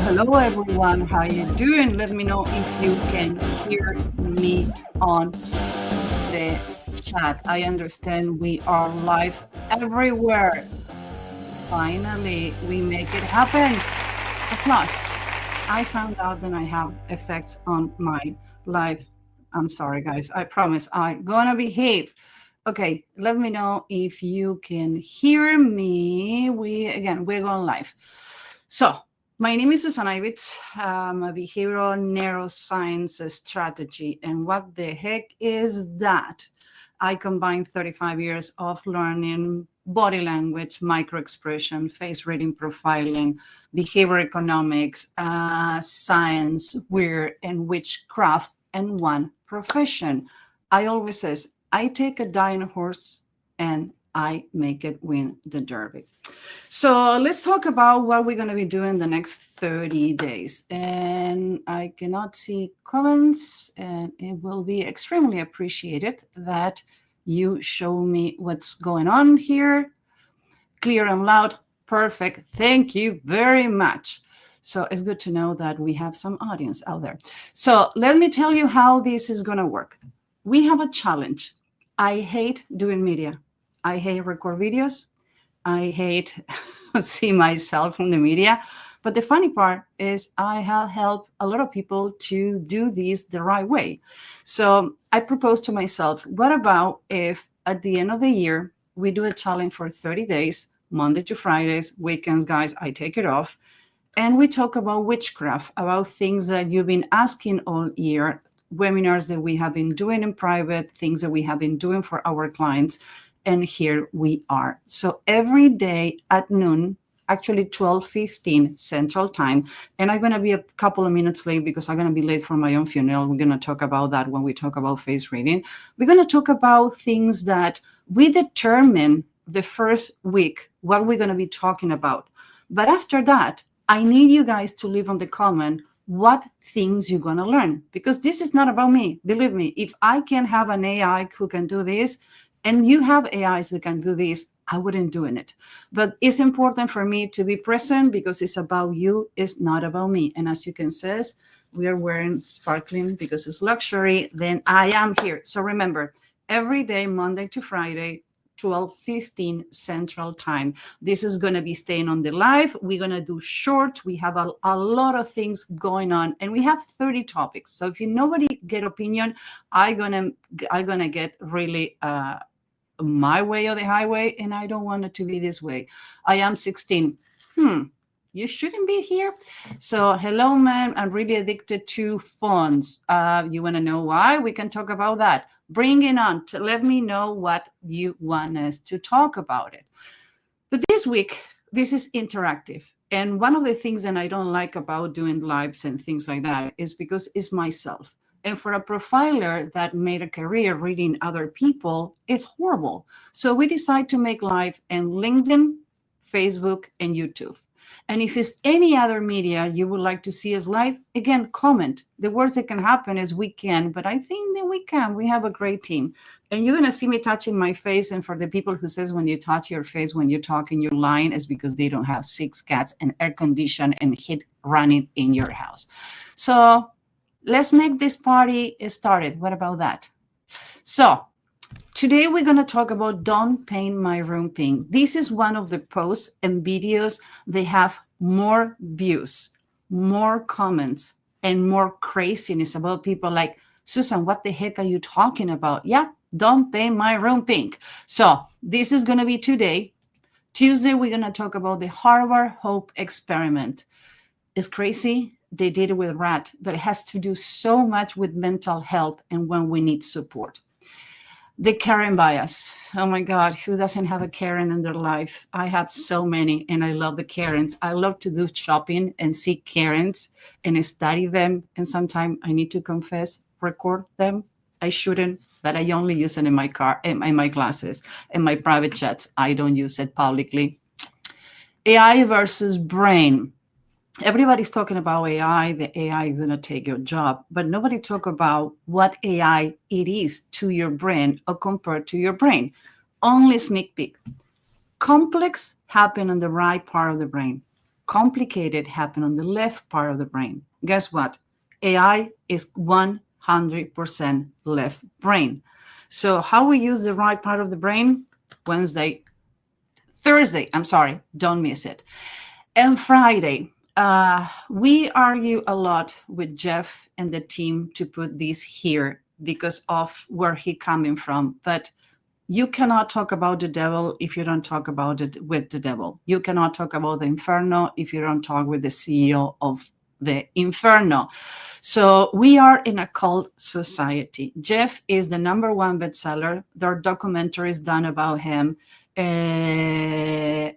Hello, everyone. How you doing? Let me know if you can hear me on the chat. I understand we are live everywhere. Finally, we make it happen. Plus, I found out that I have effects on my live. I'm sorry, guys. I promise I'm gonna behave. Okay, let me know if you can hear me. We're going live. So, my name is Susan Ivitz. I'm a behavioral neuroscience strategy. And what the heck is that? I combine 35 years of learning body language, microexpression, face reading, profiling, behavior economics, science, weird, and witchcraft, and one profession. I always says, I take a dying horse and I make it win the Derby. So let's talk about what we're going to be doing the next 30 days. And I cannot see comments, and it will be extremely appreciated that you show me what's going on here. Clear and loud. Perfect. Thank you very much. So it's good to know that we have some audience out there. So let me tell you how this is going to work. We have a challenge. I hate doing media. I hate record videos. I hate see myself in the media. But the funny part is I have helped a lot of people to do this the right way. So I proposed to myself, what about if at the end of the year, we do a challenge for 30 days, Monday to Fridays, weekends, guys, I take it off. And we talk about witchcraft, about things that you've been asking all year, webinars that we have been doing in private, things that we have been doing for our clients. And here we are. So every day at noon, actually 12:15 Central Time, and I'm going to be a couple of minutes late because I'm going to be late for my own funeral. We're going to talk about that when we talk about face reading. We're going to talk about things that we determine the first week, what we're going to be talking about. But after that, I need you guys to leave on the comment what things you're going to learn, because this is not about me. Believe me, if I can have an AI who can do this, and you have AIs that can do this, I wouldn't doing it. But it's important for me to be present because it's about you, it's not about me. And as you can see, we are wearing sparkling because it's luxury, then I am here. So remember, every day, Monday to Friday, 12:15 Central Time. This is going to be staying on the live. We're going to do short. We have a lot of things going on, and we have 30 topics. So if you nobody get opinion, I'm gonna get really my way or the highway, and I don't want it to be this way. I am 16. You shouldn't be here. So hello, man. I'm really addicted to phones. You want to know why? We can talk about that. Bring it on. To let me know what you want us to talk about it. But this week, this is interactive. And one of the things that I don't like about doing lives and things like that is because it's myself. And for a profiler that made a career reading other people, it's horrible. So we decide to make live in LinkedIn, Facebook, and YouTube. And if it's any other media you would like to see us live, again, comment. The worst that can happen is we can, but I think that we can. We have a great team. And you're going to see me touching my face. And for the people who says when you touch your face, when you talk in your line, is because they don't have 6 cats and air condition and heat running in your house. So let's make this party started. What about that? So today we're going to talk about Don't Paint My Room Pink. This is one of the posts and videos. They have more views, more comments, and more craziness about people like, Susan, what the heck are you talking about? Yeah, don't paint my room pink. So this is going to be today. Tuesday, we're going to talk about the Harvard Hope Experiment. It's crazy. They did it with rat, but it has to do so much with mental health and when we need support. The Karen bias. Oh my God, who doesn't have a Karen in their life? I have so many, and I love the Karens. I love to do shopping and see Karens and study them. And sometimes I need to confess, record them. I shouldn't, but I only use it in my car, in my classes, in my private chats. I don't use it publicly. AI versus brain. Everybody's talking about AI. The AI is going to take your job, but nobody talk about what AI it is to your brain or compared to your brain. Only sneak peek. Complex happen on the right part of the brain. Complicated happen on the left part of the brain. Guess what? AI is 100% left brain. So how we use the right part of the brain? Thursday, I'm sorry, don't miss it. And Friday, we argue a lot with Jeff and the team to put this here because of where he coming from. But you cannot talk about the devil if you don't talk about it with the devil. You cannot talk about the inferno if you don't talk with the CEO of the inferno. So we are in a cult society. Jeff is the #1 bestseller. There are documentaries done about him. I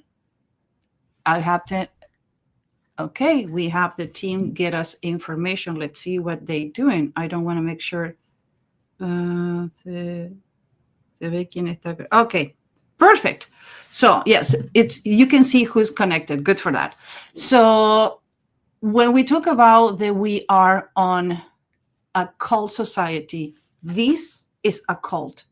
have to. Okay, we have the team get us information. Let's see what they're doing. I don't want to make sure. Okay, perfect. So yes, it's you can see who's connected. Good for that. So when we talk about that we are on a cult society, this is a cult.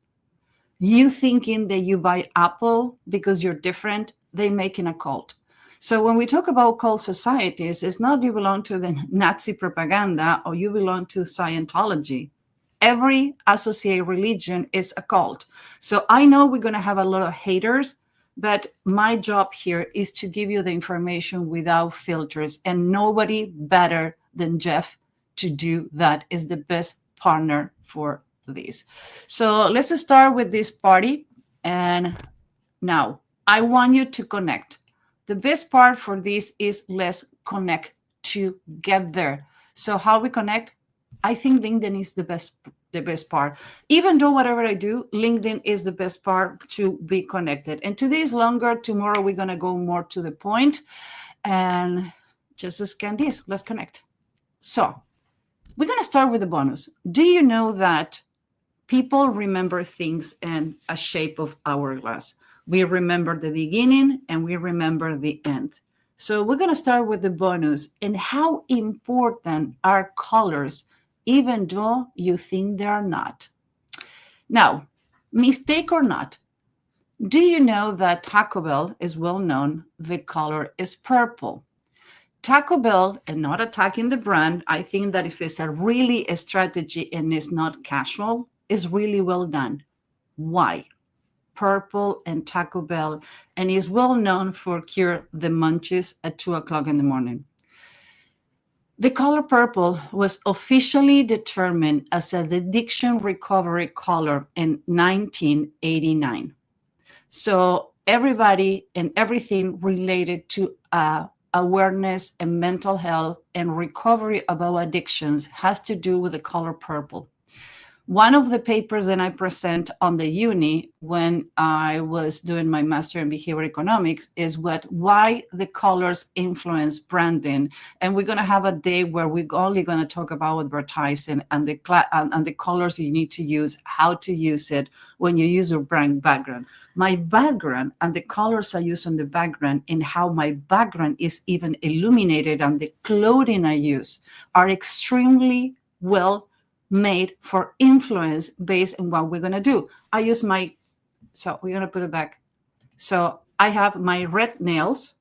You thinking that you buy Apple because you're different, they making a cult. So when we talk about cult societies, it's not you belong to the Nazi propaganda or you belong to Scientology. Every associated religion is a cult. So I know we're going to have a lot of haters, but my job here is to give you the information without filters, and nobody better than Jeff to do that is the best partner for this. So let's start with this party. And now I want you to connect. The best part for this is let's connect together. So how we connect? I think LinkedIn is the best part. Even though whatever I do, LinkedIn is the best part to be connected. And today is longer. Tomorrow we're going to go more to the point. And just scan this. Let's connect. So we're going to start with the bonus. Do you know that people remember things in a shape of hourglass? We remember the beginning and we remember the end. So we're going to start with the bonus and how important are colors, even though you think they are not. Now, mistake or not, do you know that Taco Bell is well known? The color is purple. Taco Bell, and not attacking the brand, I think that if it's really a strategy and it's not casual, is really well done. Why? Purple and Taco Bell, and is well known for cure the munchies at 2:00 in the morning. The color purple was officially determined as an addiction recovery color in 1989. So everybody and everything related to awareness and mental health and recovery about addictions has to do with the color purple. One of the papers that I present on the uni when I was doing my master in behavioral economics is why the colors influence branding. And we're going to have a day where we're only going to talk about advertising and the colors you need to use, how to use it when you use your brand background. My background and the colors I use on the background and how my background is even illuminated and the clothing I use are extremely well made for influence based on what we're going to do. I use so we're going to put it back. So I have my red nails,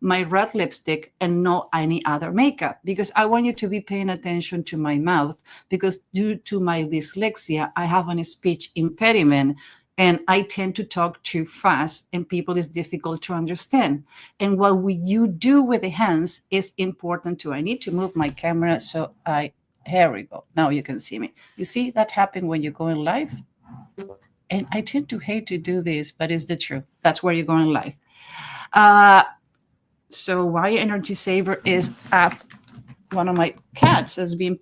my red lipstick, and no any other makeup because I want you to be paying attention to my mouth because due to my dyslexia, I have a speech impediment and I tend to talk too fast and people is difficult to understand. And what you do with the hands is important too. I need to move my camera so here we go. Now you can see me. You see that happen when you go in live? And I tend to hate to do this, but it's the truth. That's where you go in live. So why Energy Saver is one of my cats has been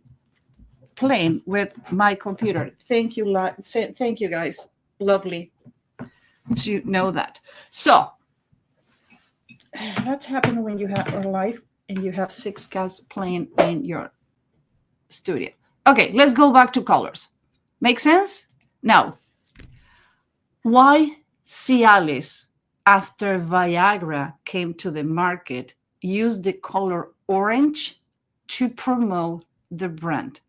playing with my computer. Thank you, guys. Lovely to know that. So that's happened when you have a life and you have 6 cats playing in your studio. Okay, let's go back to colors. Make sense? Now, why Cialis, after Viagra came to the market, used the color orange to promote the brand?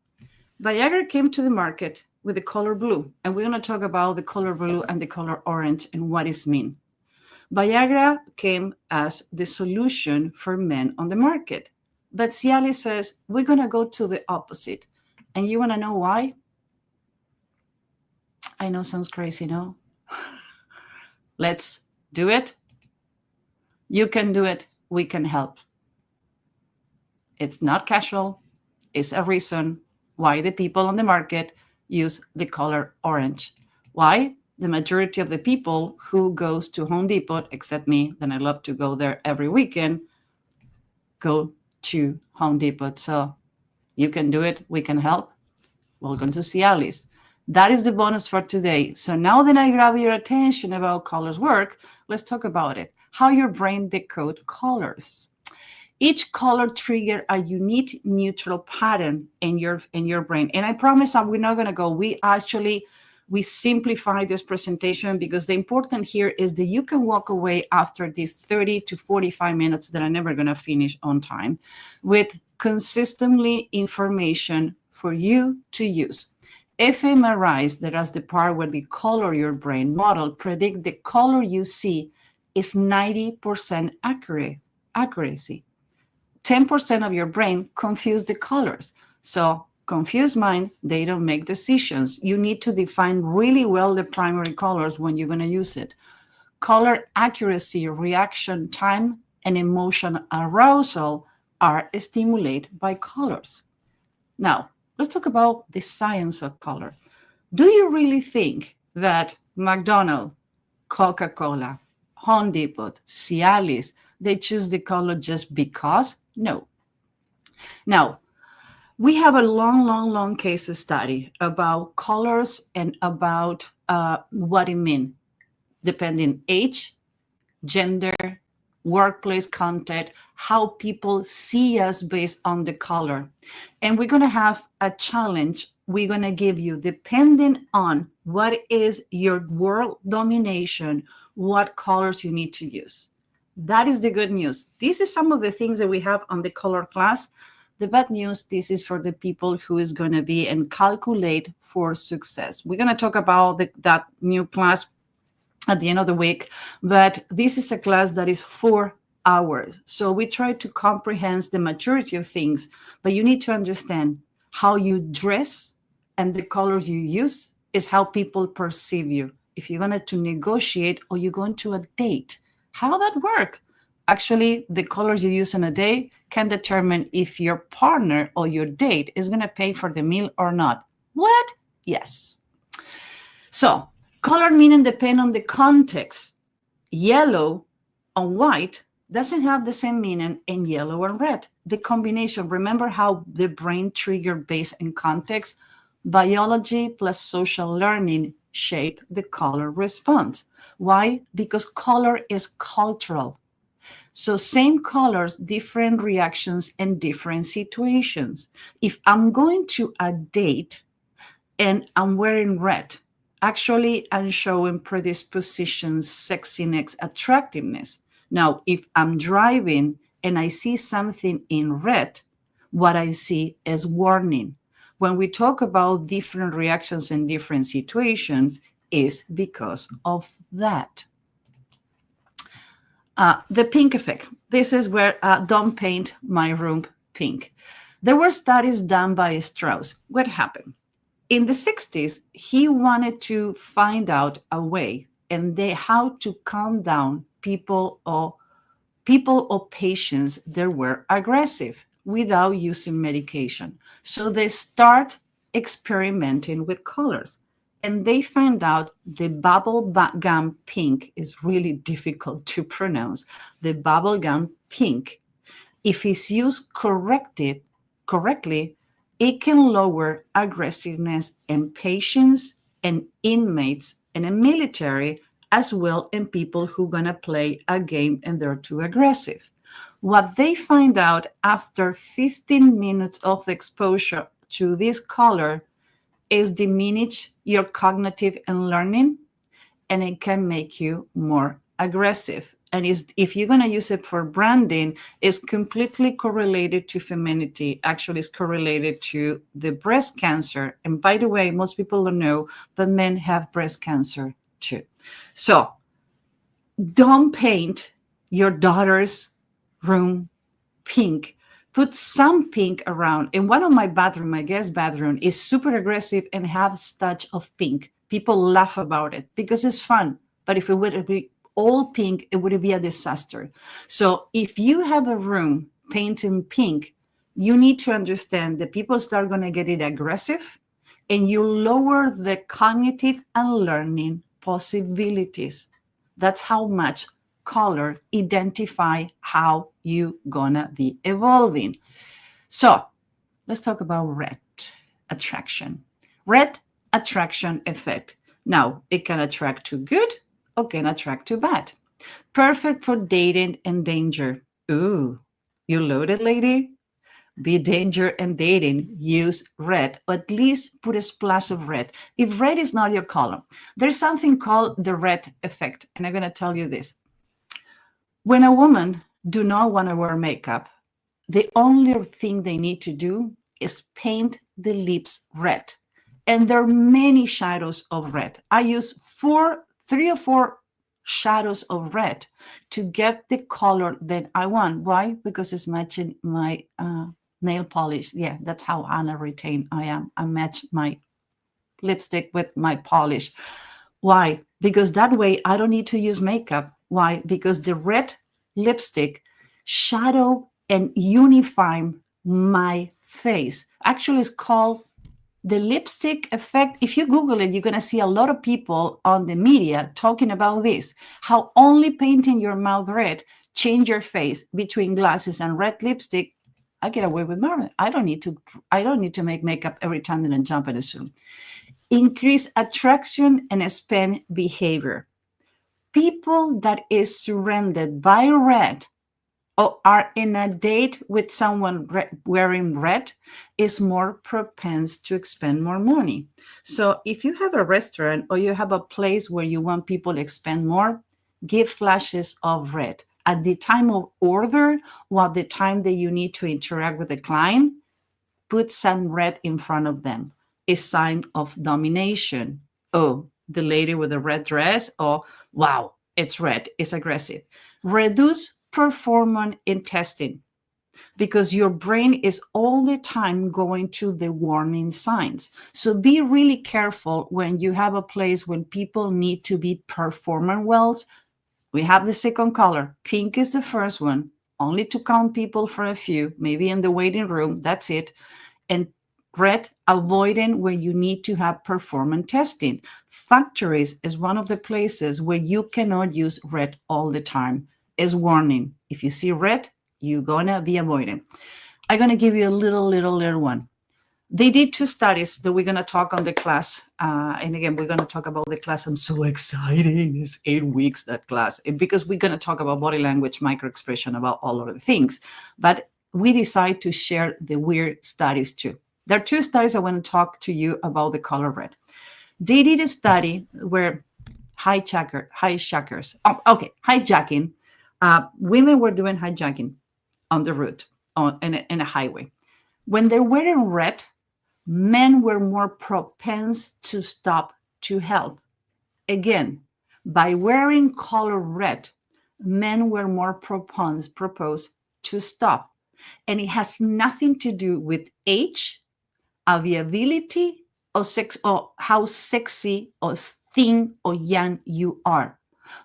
Viagra came to the market with the color blue, and we're going to talk about the color blue and the color orange and what it means. Viagra came as the solution for men on the market. But Cialis says, we're going to go to the opposite. And you want to know why? I know, sounds crazy, no? Let's do it. You can do it. We can help. It's not casual. It's a reason why the people on the market use the color orange. Why? The majority of the people who goes to Home Depot, except me, then I love to go there every weekend, go to Home Depot. So you can do it. We can help. Welcome to Cialis. That is the bonus for today. So now that I grab your attention about colors work, let's talk about it. How your brain decodes colors. Each color trigger a unique neutral pattern in your brain. And I promise we're not going to go. We simplify this presentation because the important here is that you can walk away after these 30 to 45 minutes that I'm never going to finish on time with consistently information for you to use. fMRIs, that is the part where the color your brain model predict the color you see, is 90% accuracy. 10% of your brain confuse the colors. So confused mind, they don't make decisions. You need to define really well the primary colors when you're going to use it. Color accuracy, reaction time, and emotion arousal are stimulated by colors. Now, let's talk about the science of color. Do you really think that McDonald's, Coca-Cola, Home Depot, Cialis, they choose the color just because? No. Now, we have a long case study about colors and about what it means, depending age, gender, workplace context, how people see us based on the color. And we're going to have a challenge we're going to give you, depending on what is your world domination, what colors you need to use. That is the good news. This is some of the things that we have on the color class. The bad news, this is for the people who is going to be and calculate for success. We're going to talk about that new class at the end of the week, but this is a class that is 4 hours. So we try to comprehend the majority of things, but you need to understand how you dress and the colors you use is how people perceive you. If you're going to negotiate or you're going to a date, how that work? Actually, the colors you use on a day can determine if your partner or your date is going to pay for the meal or not. What? Yes. So color meaning depend on the context. Yellow on white doesn't have the same meaning in yellow and red. The combination, remember how the brain trigger based in context? Biology plus social learning shape the color response. Why? Because color is cultural. So same colors, different reactions in different situations. If I'm going to a date and I'm wearing red, actually I'm showing predispositions, sexiness, attractiveness. Now, if I'm driving and I see something in red, what I see is warning. When we talk about different reactions in different situations, is because of that. The pink effect. This is where don't paint my room pink. There were studies done by Strauss. What happened? In the 60s, he wanted to find out a way and how to calm down people or patients that were aggressive without using medication. So they start experimenting with colors. And they find out the bubblegum pink is really difficult to pronounce. The bubblegum pink, if it's used correctly, it can lower aggressiveness in patients and inmates in a military, as well in people who are going to play a game and they're too aggressive. What they find out after 15 minutes of exposure to this color is diminish your cognitive and learning, and it can make you more aggressive. And if you're going to use it for branding, it's completely correlated to femininity. Actually, it's correlated to the breast cancer. And by the way, most people don't know, but men have breast cancer too. So don't paint your daughter's room pink. Put some pink around. In one of my bathroom, my guest bathroom is super aggressive and has touch of pink. People laugh about it because it's fun. But if it would be all pink, it would be a disaster. So if you have a room painted pink, you need to understand that people start going to get it aggressive, and you lower the cognitive and learning possibilities. That's how much color identify how you gonna be evolving. So let's talk about red attraction. Red attraction effect. Now, it can attract to good or can attract to bad. Perfect for dating and danger. Ooh, you loaded, lady? Be danger and dating. Use red, or at least put a splash of red. If red is not your color, there's something called the red effect. And I'm going to tell you this. When a woman do not want to wear makeup, the only thing they need to do is paint the lips red. And there are many shadows of red. I use 3 or 4 shadows of red to get the color that I want. Why? Because it's matching my nail polish. Yeah, that's how Anna Retain I am. I match my lipstick with my polish. Why? Because that way I don't need to use makeup. Why? Because the red lipstick shadow and unify my face. Actually, it's called the lipstick effect. If you Google it, you're going to see a lot of people on the media talking about this, how only painting your mouth red change your face between glasses and red lipstick. I get away with murder. I don't need to make makeup every time that I jump in a Zoom. Increase attraction and expand behavior. People that is surrounded by red or are in a date with someone wearing red is more propense to expend more money. So if you have a restaurant or you have a place where you want people to expend more, give flashes of red. At the time of order or at the time that you need to interact with the client, put some red in front of them. A sign of domination. Oh, the lady with the red dress. Oh, wow, it's red. It's aggressive. Reduce performance in testing because your brain is all the time going to the warning signs. So be really careful when you have a place when people need to be performing well. We have the second color. Pink is the first one, only to count people for a few, maybe in the waiting room. That's it. And red, avoiding where you need to have performance testing. Factories is one of the places where you cannot use red all the time. Is warning. If you see red, you're gonna be avoiding. I'm gonna give you a little one. They did 2 studies that we're gonna talk on the class. And again, we're gonna talk about the class. I'm so excited. It's 8 weeks, that class, because we're gonna talk about body language, microexpression, about all of the things. But we decide to share the weird studies too. There are 2 studies I want to talk to you about the color red. They did a study where hijacking. Women were doing hijacking on the route, in a highway. When they're wearing red, men were more propense to stop to help. Again, by wearing color red, men were more proposed to stop. And it has nothing to do with age, availability, or sex, or how sexy or thin or young you are.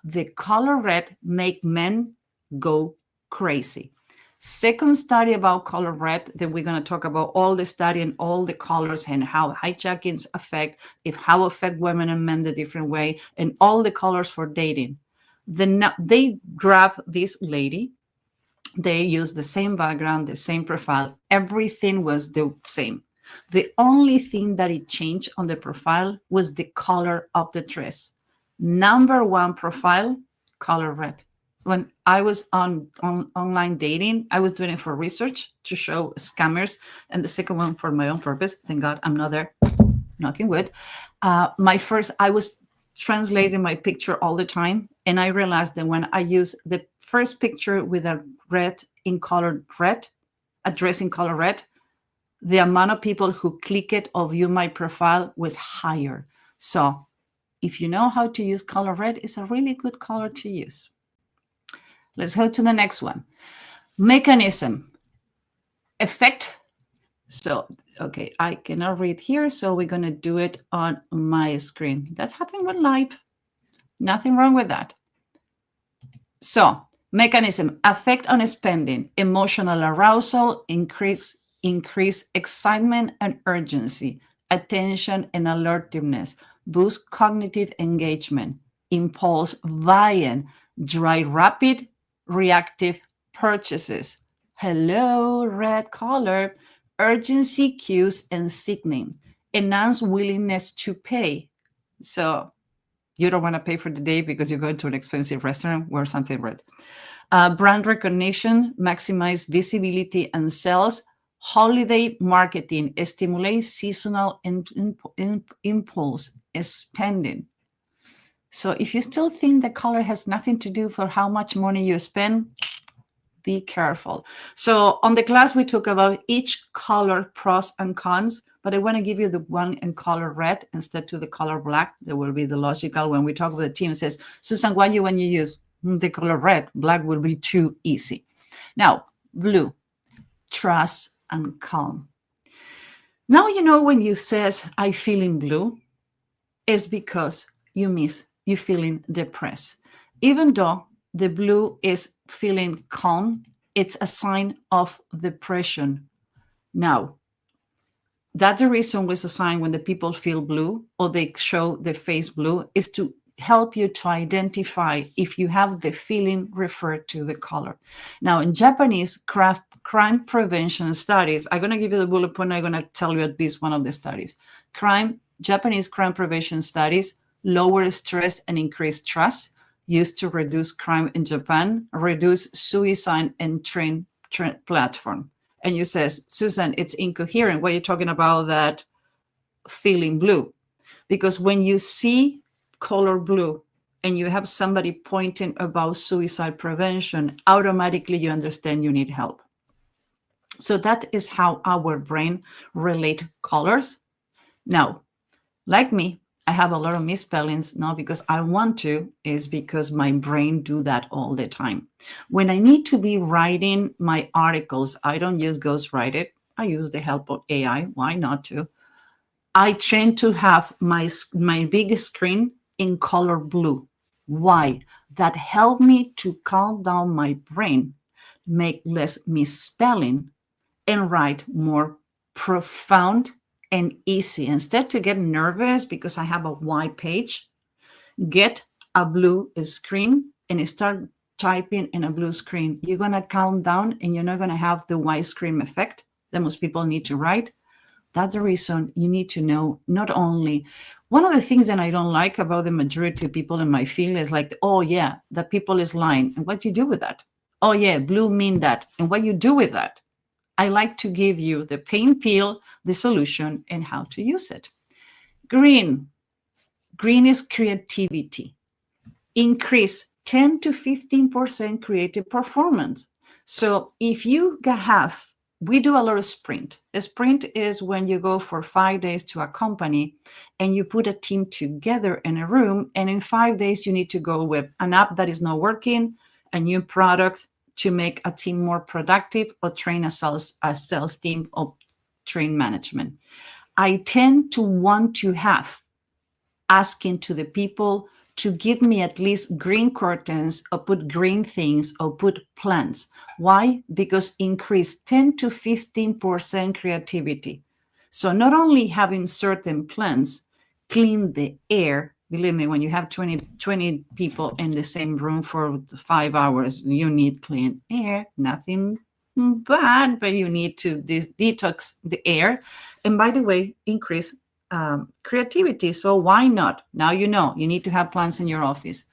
The color red make men go crazy. Second study about color red that we're going to talk about all the study and all the colors and how hijackings how affect women and men the different way, and all the colors for dating. Then they grab this lady. They used the same background, the same profile. Everything was the same. The only thing that it changed on the profile was the color of the dress. Number one profile, color red. When I was on online dating, I was doing it for research to show scammers, and the second one for my own purpose. Thank God I'm not there, knocking wood. I was translating my picture all the time, and I realized that when I use the first picture with a red in color red, a dress in color red, the amount of people who click it or view my profile was higher. So if you know how to use color red, it's a really good color to use. Let's go to the next one. Mechanism, effect. So, okay, I cannot read here, so we're going to do it on my screen. That's happening with live. Nothing wrong with that. So, mechanism, effect on spending, emotional arousal, increase excitement and urgency, attention and alertiveness, boost cognitive engagement, impulse buying, drive rapid, reactive purchases. Hello, red color, urgency cues and signaling, enhance willingness to pay. So you don't want to pay for the day because you're going to an expensive restaurant, wear something red. Brand recognition, maximize visibility and sales. Holiday marketing, stimulate seasonal impulse spending. So if you still think the color has nothing to do for how much money you spend, be careful. So on the class, we talk about each color pros and cons, but I want to give you the one in color red instead to the color black. There will be the logical when we talk with the team. It says, Susan, why you when you use the color red? Black will be too easy. Now, blue, trust and calm. Now you know when you says I feeling blue, is because you feeling depressed. Even though the blue is feeling calm, it's a sign of depression. Now, that's the reason was a sign when the people feel blue or they show their face blue is to help you to identify if you have the feeling referred to the color. Now, in Japanese crime prevention studies, I'm going to give you the bullet point. I'm going to tell you at least one of the studies. Japanese crime prevention studies lower stress and increase trust, used to reduce crime in Japan, reduce suicide and train platform. And you says, Susan, it's incoherent. Why are you talking about that feeling blue? Because when you see color blue and you have somebody pointing about suicide prevention, automatically you understand you need help. So that is how our brain relate colors. Now, like me, I have a lot of misspellings, not because I want to, is because my brain do that all the time. When I need to be writing my articles, I don't use ghostwrite. I use the help of AI. Why not to? I tend to have my big screen in color blue. Why? That help me to calm down my brain, make less misspelling, and write more profound and easy. Instead to get nervous because I have a white page, get a blue screen and start typing in a blue screen. You're going to calm down and you're not going to have the white screen effect that most people need to write. That's the reason you need to know not only one of the things that I don't like about the majority of people in my field is like, oh yeah, that people is lying. And what you do with that? Oh yeah, blue mean that. And what you do with that? I like to give you the pain peel, the solution, and how to use it. Green. Green is creativity. Increase 10 to 15% creative performance. So if you have, we do a lot of sprint. A sprint is when you go for 5 days to a company and you put a team together in a room. And in 5 days, you need to go with an app that is not working, a new product, to make a team more productive or train a sales team or train management. I tend to want to have asking to the people to give me at least green curtains or put green things or put plants. Why? Because increase 10 to 15% creativity. So not only having certain plants clean the air. Believe me, when you have 20 people in the same room for 5 hours, you need clean air, nothing bad, but you need to detox the air. And by the way, increase creativity. So why not? Now you know you need to have plants in your office.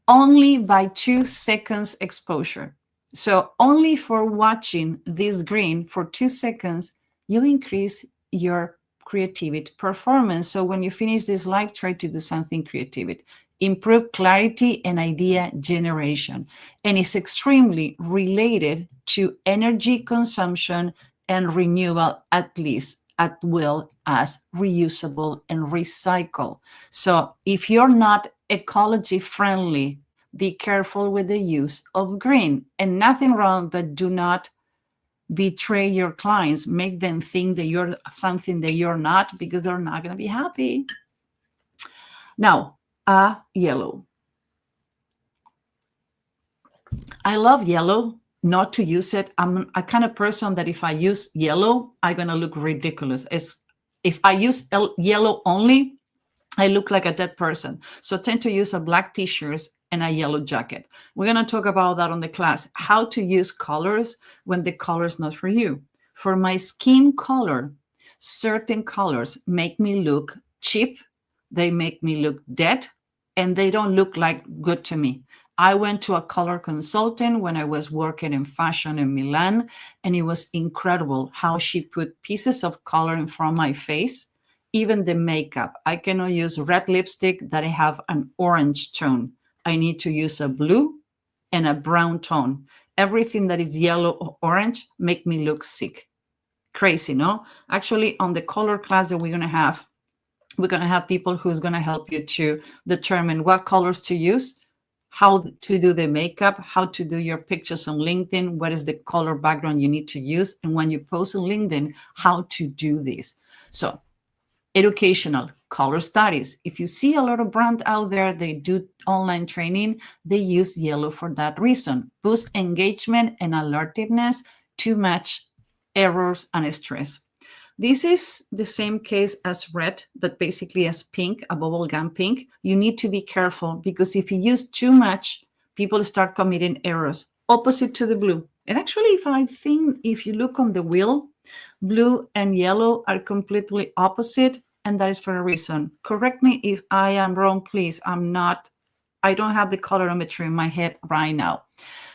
Only by 2 seconds exposure. So only for watching this green for 2 seconds, you increase your creativity performance. So when you finish this live, try to do something creative. Improve clarity and idea generation. And it's extremely related to energy consumption and renewal, at least at will as reusable and recycle. So if you're not ecology friendly, be careful with the use of green. And nothing wrong, but do not betray your clients. Make them think that you're something that you're not, because they're not going to be happy. Now, yellow. I love yellow, not to use it. I'm a kind of person that if I use yellow, I'm going to look ridiculous. If I use yellow only, I look like a dead person. So I tend to use a black t-shirt and a yellow jacket. We're going to talk about that on the class, how to use colors when the color is not for you. For my skin color, certain colors make me look cheap. They make me look dead, and they don't look like good to me. I went to a color consultant when I was working in fashion in Milan, and it was incredible how she put pieces of color in front of my face. Even the makeup, I cannot use red lipstick that I have an orange tone. I need to use a blue and a brown tone. Everything that is yellow or orange make me look sick. Crazy, no? Actually, on the color class that we're going to have people who's going to help you to determine what colors to use, how to do the makeup, how to do your pictures on LinkedIn, what is the color background you need to use, and when you post on LinkedIn, how to do this. So educational color studies. If you see a lot of brands out there, they do online training, they use yellow for that reason. Boost engagement and alertiveness to match errors and stress. This is the same case as red, but basically as pink, a bubblegum pink. You need to be careful because if you use too much, people start committing errors. Opposite to the blue. And actually, if you look on the wheel, blue and yellow are completely opposite, and that is for a reason. Correct me if I am wrong, please. I don't have the colorimetry in my head right now.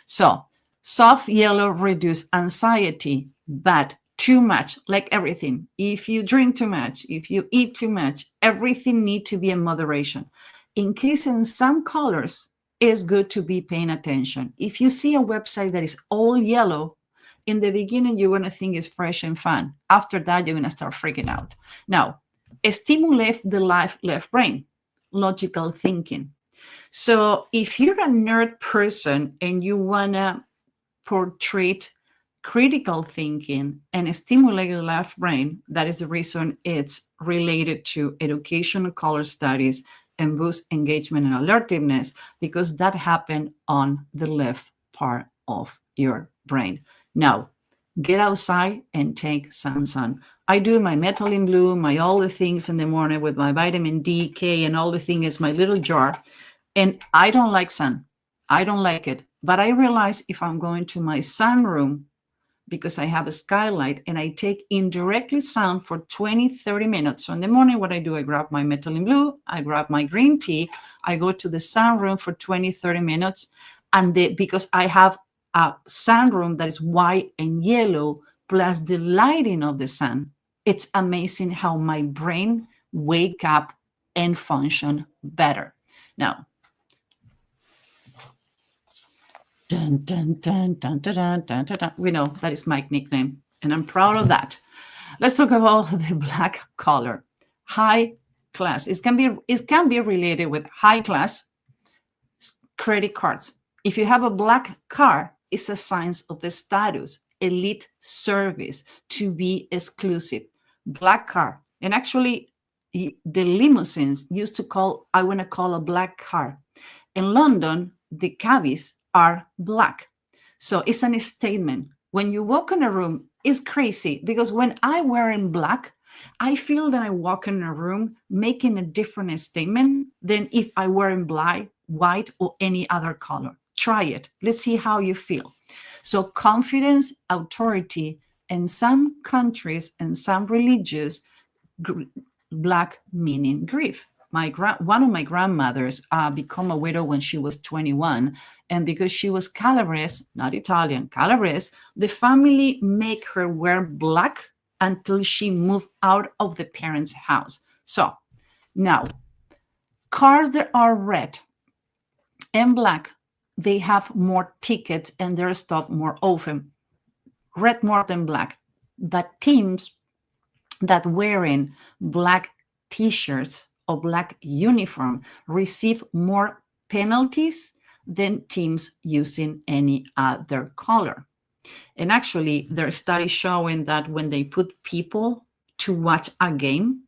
So soft yellow reduce anxiety, but too much, like everything. If you drink too much, if you eat too much, everything needs to be in moderation. In case in some colors, it's good to be paying attention. If you see a website that is all yellow, in the beginning, you're going to think it's fresh and fun. After that, you're going to start freaking out. Now, stimulate the left brain, logical thinking. So if you're a nerd person and you want to portray critical thinking and stimulate the left brain, that is the reason it's related to education, color studies, and boost engagement and alertiveness, because that happened on the left part of your brain. Now, get outside and take some sun. I do my methylene blue, my all the things in the morning with my vitamin D, K, and all the things, my little jar. And I don't like sun. I don't like it. But I realize if I'm going to my sunroom, because I have a skylight and I take indirectly sun for 20, 30 minutes. So in the morning, what I do, I grab my methylene blue, I grab my green tea, I go to the sunroom for 20, 30 minutes. And because I have a sunroom that is white and yellow, plus the lighting of the sun, it's amazing how my brain wake up and function better. Now, dun, dun, dun, dun, dun, dun, dun, dun, dun. We know that is my nickname, and I'm proud of that. Let's talk about the black color. High class. It can be related with high class credit cards. If you have a black car, it's a sign of the status, elite service, to be exclusive. Black car. And actually, the limousines used to call, I want to call a black car. In London, the cabbies are black. So it's a statement. When you walk in a room, it's crazy because when I wear in black, I feel that I walk in a room making a different statement than if I were in black, white, or any other color. Try it. Let's see how you feel. So confidence, authority, in some countries and some religions Black meaning grief. One of my grandmothers became a widow when she was 21, and because she was Calabrese, not Italian, Calabrese, the family make her wear black until she moved out of the parents' house. So now, cars that are red and black, they have more tickets and they're stopped more often. Red more than black. But teams that wearing black t-shirts or black uniform receive more penalties than teams using any other color. And actually, there are studies showing that when they put people to watch a game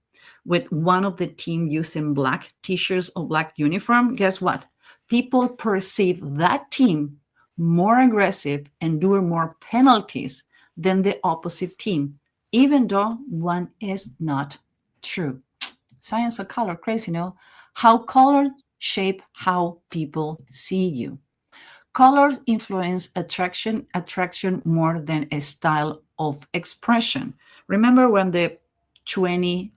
with one of the team using black t-shirts or black uniform, guess what? People perceive that team more aggressive and doing more penalties than the opposite team, even though one is not true. Science of color, crazy, no? How color shape how people see you. Colors influence attraction more than a style of expression. Remember when the 200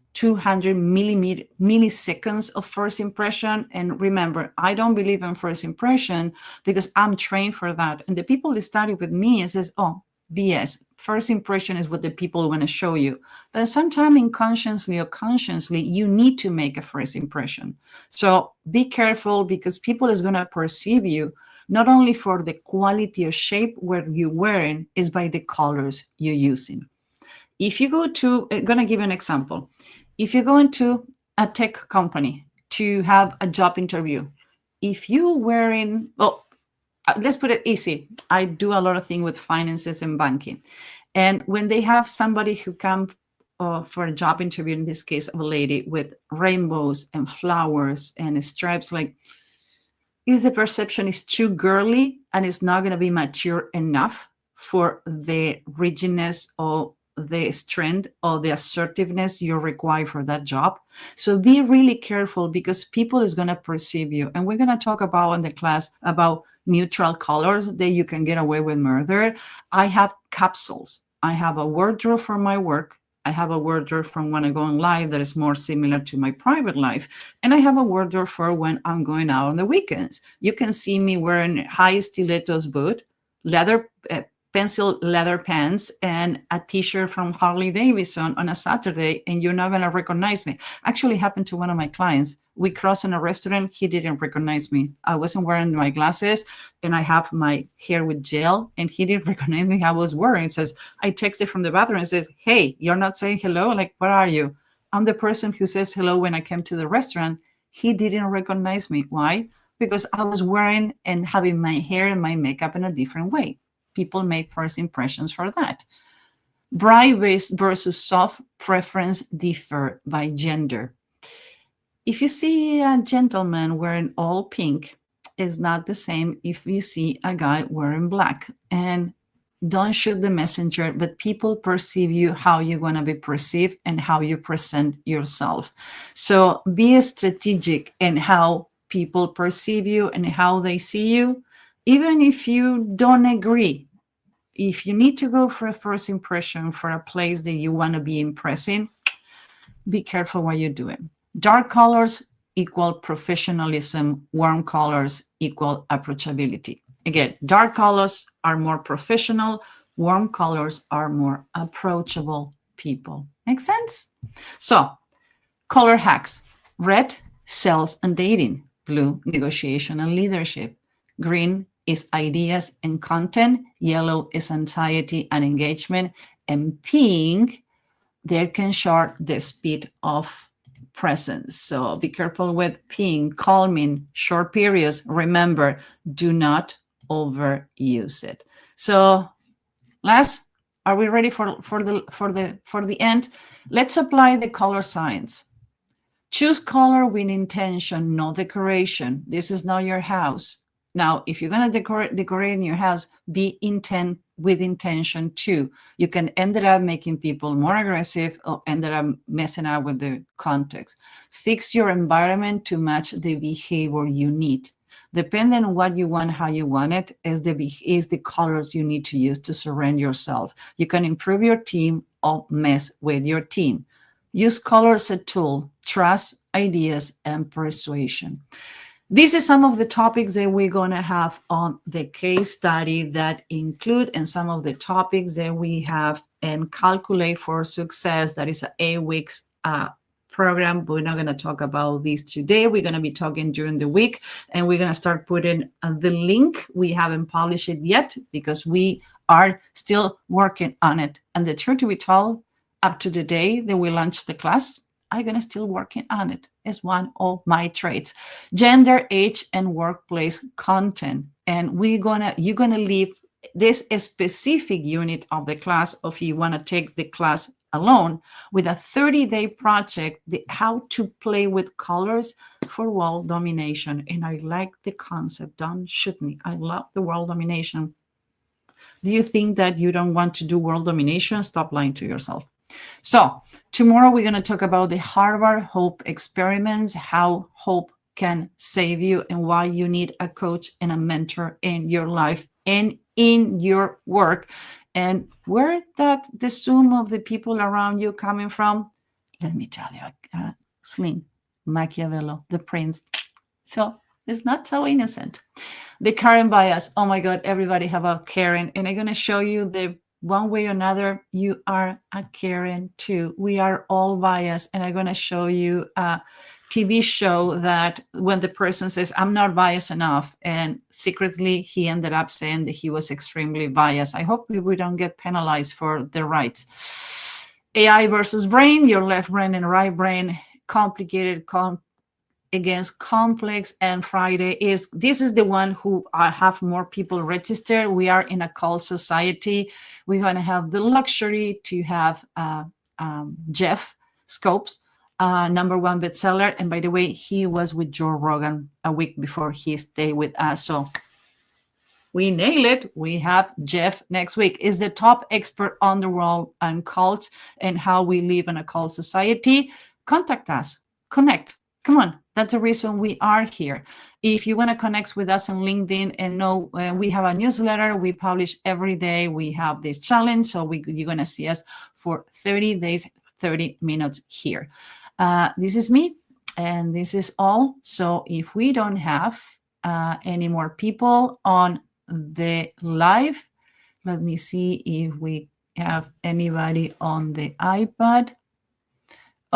milliseconds of first impression? And remember, I don't believe in first impression because I'm trained for that. And the people that study with me says, oh, BS. First impression is what the people want to show you. But sometimes unconsciously or consciously, you need to make a first impression. So be careful because people is going to perceive you not only for the quality of shape where you're wearing, is by the colors you're using. If you go to, I'm going to give you an example. If you go into a tech company to have a job interview, if you're wearing, let's put it easy. I do a lot of things with finances and banking. And when they have somebody who comes for a job interview, in this case of a lady with rainbows and flowers and stripes, like, is the perception is too girly and it's not going to be mature enough for the rigidness or the strength or the assertiveness you require for that job. So be really careful because people is going to perceive you. And we're going to talk about in the class about neutral colors that you can get away with murder. I have capsules. I have a wardrobe for my work. I have a wardrobe from when I go on live that is more similar to my private life. And I have a wardrobe for when I'm going out on the weekends. You can see me wearing high stilettos boot, leather, pencil leather pants, and a t-shirt from Harley Davidson on a Saturday, and you're not going to recognize me. Actually happened to one of my clients. We crossed in a restaurant. He didn't recognize me. I wasn't wearing my glasses and I have my hair with gel and he didn't recognize me. I was wearing. It says, I texted from the bathroom and says, hey, you're not saying hello? Like, what are you? I'm the person who says hello when I came to the restaurant. He didn't recognize me. Why? Because I was wearing and having my hair and my makeup in a different way. People make first impressions for that. Bright versus soft preference differ by gender. If you see a gentleman wearing all pink, it's not the same if you see a guy wearing black. And don't shoot the messenger, but people perceive you how you're going to be perceived and how you present yourself. So be strategic in how people perceive you and how they see you, even if you don't agree. If you need to go for a first impression for a place that you want to be impressing, be careful what you're doing. Dark colors equal professionalism, warm colors equal approachability. Again, dark colors are more professional, warm colors are more approachable people. Make sense? So, color hacks. Red, sales and dating. Blue, negotiation and leadership. Green is ideas and content. Yellow is anxiety and engagement. And pink, they can short the speed of presence. So be careful with pink, calming, short periods. Remember, do not overuse it. So last, are we ready for the end? Let's apply the color science. Choose color with intention, no decoration. This is not your house. Now, if you're going to decorate in your house, be with intention too. You can end up making people more aggressive or end up messing up with the context. Fix your environment to match the behavior you need. Depending on what you want, how you want it, is the colors you need to use to surround yourself. You can improve your team or mess with your team. Use color as a tool. Trust, ideas, and persuasion. These are some of the topics that we're going to have on the case study that include, and some of the topics that we have and calculate for success. That is an 8 weeks program. But we're not going to talk about this today. We're going to be talking during the week, and we're going to start putting the link. We haven't published it yet because we are still working on it. And the truth to be told, up to the day that we launch the class, I'm going to still working on it. It's one of my traits. Gender, age, and workplace content. And you're going to leave this specific unit of the class, if you want to take the class alone, with a 30-day project, how to play with colors for world domination. And I like the concept. Don't shoot me. I love the world domination. Do you think that you don't want to do world domination? Stop lying to yourself. So tomorrow we're going to talk about the Harvard Hope experiments, how hope can save you, and why you need a coach and a mentor in your life and in your work. And where that the sum of the people around you coming from? Let me tell you, Slim, Machiavelli, the prince. So it's not so innocent. The Karen bias. Oh my God, everybody have a Karen. And I'm going to show you the one way or another, you are a Karen too. We are all biased. And I'm going to show you a TV show that when the person says, I'm not biased enough, and secretly he ended up saying that he was extremely biased. I hope we don't get penalized for the rights. AI versus brain, your left brain and right brain, complicated, against complex. And Friday this is the one who have more people registered. We are in a cult society. We're going to have the luxury to have Jeff Scopes, #1 bestseller. And by the way, he was with Joe Rogan a week before he stayed with us. So we nail it. We have Jeff next week. Is the top expert on the world and cults and how we live in a cult society. Contact us. Connect. Come on. That's the reason we are here. If you want to connect with us on LinkedIn and know we have a newsletter, we publish every day. We have this challenge. So you're going to see us for 30 days, 30 minutes here. This is me, and this is all. So if we don't have any more people on the live, let me see if we have anybody on the iPad.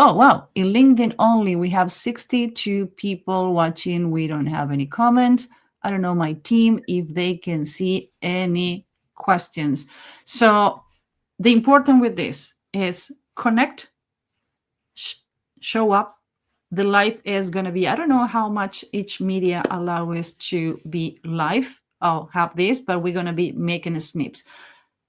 Oh, wow. In LinkedIn only, we have 62 people watching. We don't have any comments. I don't know my team if they can see any questions. So the important with this is connect, show up. The live is going to be, I don't know how much each media allow us to be live. I'll have this, but we're going to be making snips.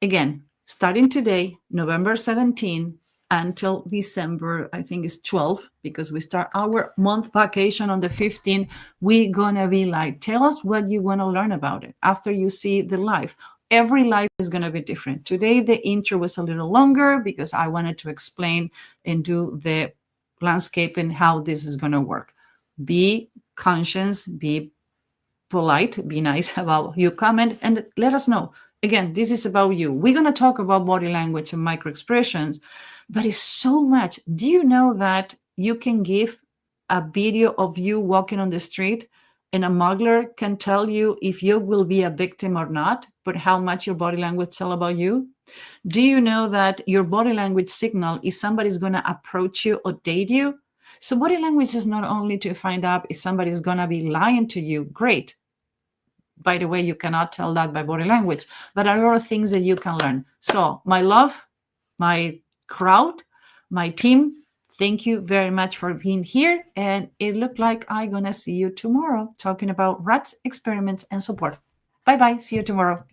Again, starting today, November 17, until December, I think it's 12, because we start our month vacation on the 15th. We're going to be like, tell us what you want to learn about it after you see the live. Every live is going to be different. Today, the intro was a little longer because I wanted to explain and do the landscape and how this is going to work. Be conscious, be polite, be nice about your comment, and let us know. Again, this is about you. We're going to talk about body language and micro expressions, but it's so much. Do you know that you can give a video of you walking on the street and a muggler can tell you if you will be a victim or not, but how much your body language tell about you? Do you know that your body language signal is somebody's going to approach you or date you? So body language is not only to find out if somebody's going to be lying to you. Great. By the way, you cannot tell that by body language, but a lot of things that you can learn. So my love, my crowd, my team, thank you very much for being here. And it looked like I'm going to see you tomorrow talking about rats, experiments, and support. Bye-bye. See you tomorrow.